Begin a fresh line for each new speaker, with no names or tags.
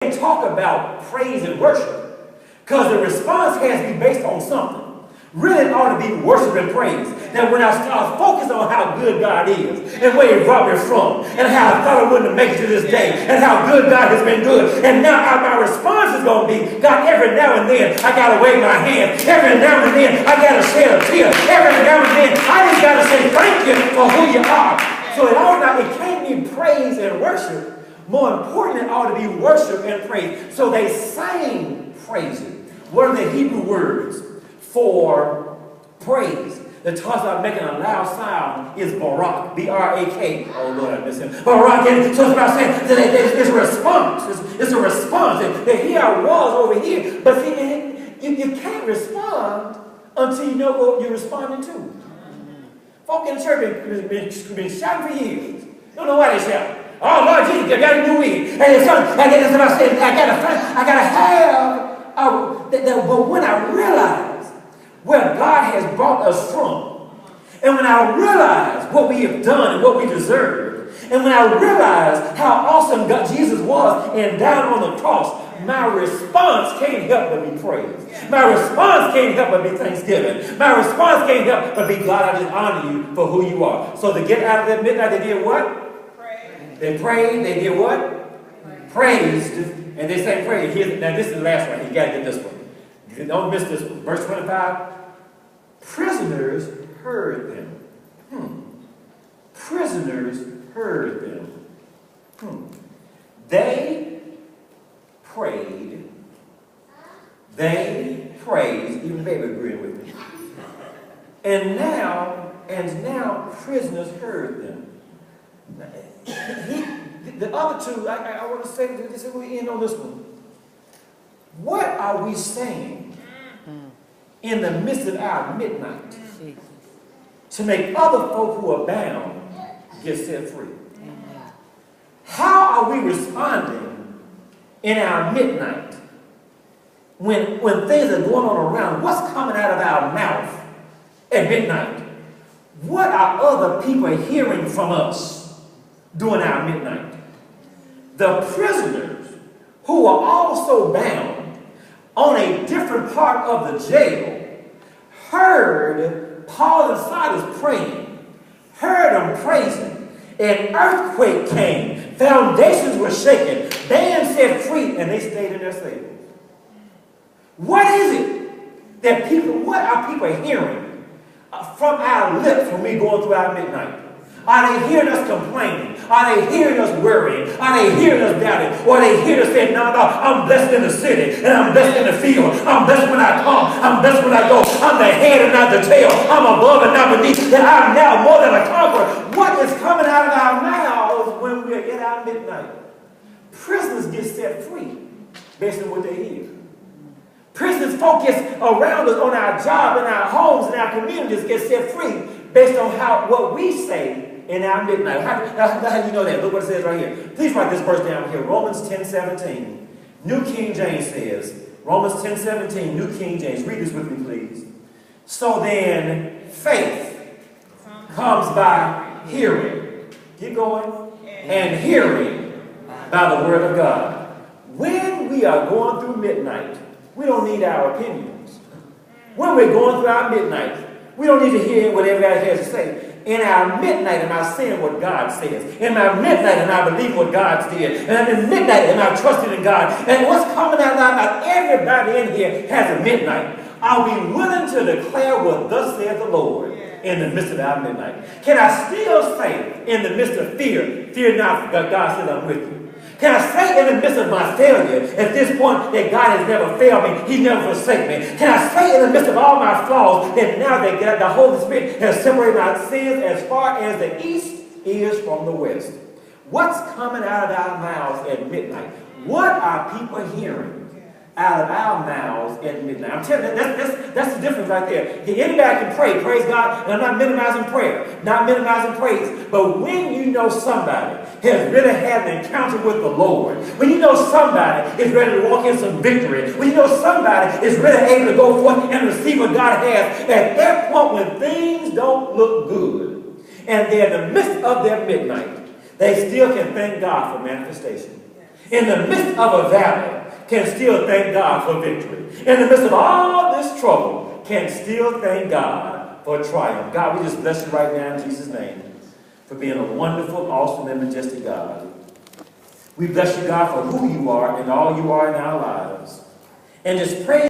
can't talk about praise and worship because the response has to be based on something. Really, it ought to be worship and praise. That when I start focusing on how good God is and where He brought me from and how I thought I wouldn't make it to this day and how good God has been good. And now my response is going to be, God, every now and then I got to wave my hand. Every now and then I got to shed a tear. Every now and then I just got to say thank you for who you are. So it can't be praise and worship. More important, it ought to be worship and praise. So they sang praises. What are the Hebrew words for praise that talks about making a loud sound is barak, B-R-A-K. Oh Lord, I miss him. Barak, and so it's about saying that there's a response. It's a response. That here I was over here, but see, you can't respond until you know what you're responding to. Folk in the church have been shouting for years. Don't know why they shout. Oh Lord Jesus, I got a new weed. And then it's about saying I gotta have. But when I realize where God has brought us from, and when I realize what we have done and what we deserve, and when I realize how awesome God Jesus was and died on the cross, my response can't help but be praise. My response can't help but be thanksgiving. My response can't help but be, God, I just honor you for who you are. So to get out of that midnight, they did what? Praise. They prayed. They did what? Praised. And they sang praise. Now this is the last one. You got to get this one. Don't miss this one. Verse 25. Prisoners heard them. Prisoners heard them. They prayed. They praised. Even the baby agreed with me. And now prisoners heard them. The other two, I want to say this, we end on this one. What are we saying in the midst of our midnight to make other folk who are bound get set free? How are we responding in our midnight when things are going on around? What's coming out of our mouth at midnight? What are other people hearing from us during our midnight? The prisoners who are also bound on a different part of the jail heard Paul and Silas praying, heard them praising. An earthquake came, foundations were shaken, bands set free, and they stayed in their cells. What is it what are people hearing from our lips when we're going through our midnight? Are they hearing us complaining? Are they hearing us worrying? Are they hearing us doubting? Or are they hearing us saying, no, I'm blessed in the city, and I'm blessed in the field. I'm blessed when I come. I'm blessed when I go. I'm the head and not the tail. I'm above and not beneath. That I'm now more than a conqueror. What is coming out of our mouths when we're at our midnight? Prisoners get set free based on what they hear. Prisoners focus around us on our job, in our homes, in our communities get set free based on what we say in our midnight. How do you know that? Look what it says right here. Please write this verse down here. Romans 10:17. New King James says, Romans 10:17, New King James. Read this with me, please. So then, faith comes by hearing. Keep going. And hearing by the word of God. When we are going through midnight, we don't need our opinions. When we're going through our midnight, we don't need to hear what everybody has to say. In our midnight, am I saying what God says? In my midnight, am I believe what God did? And in midnight, am I trusting in God? And what's coming out of our mouth? Everybody in here has a midnight. Are we willing to declare what thus saith the Lord in the midst of our midnight? Can I still say in the midst of fear, fear not, God says I'm with you? Can I say in the midst of my failure at this point that God has never failed me, He's never forsaken me? Can I say in the midst of all my flaws that now that the Holy Spirit has separated my sins as far as the east is from the west? What's coming out of our mouths at midnight? What are people hearing out of our mouths at midnight? I'm telling you, that's the difference right there. Anybody can pray, praise God, and I'm not minimizing prayer, not minimizing praise. But when you know somebody has really had an encounter with the Lord, when you know somebody is ready to walk in some victory, when you know somebody is really able to go forth and receive what God has, at that point when things don't look good, and they're in the midst of their midnight, they still can thank God for manifestation. in the midst of a valley, can still thank God for victory. In the midst of all this trouble, can still thank God for triumph. God, we just bless you right now in Jesus' name for being a wonderful, awesome, and majestic God. We bless you, God, for who you are and all you are in our lives. And just praise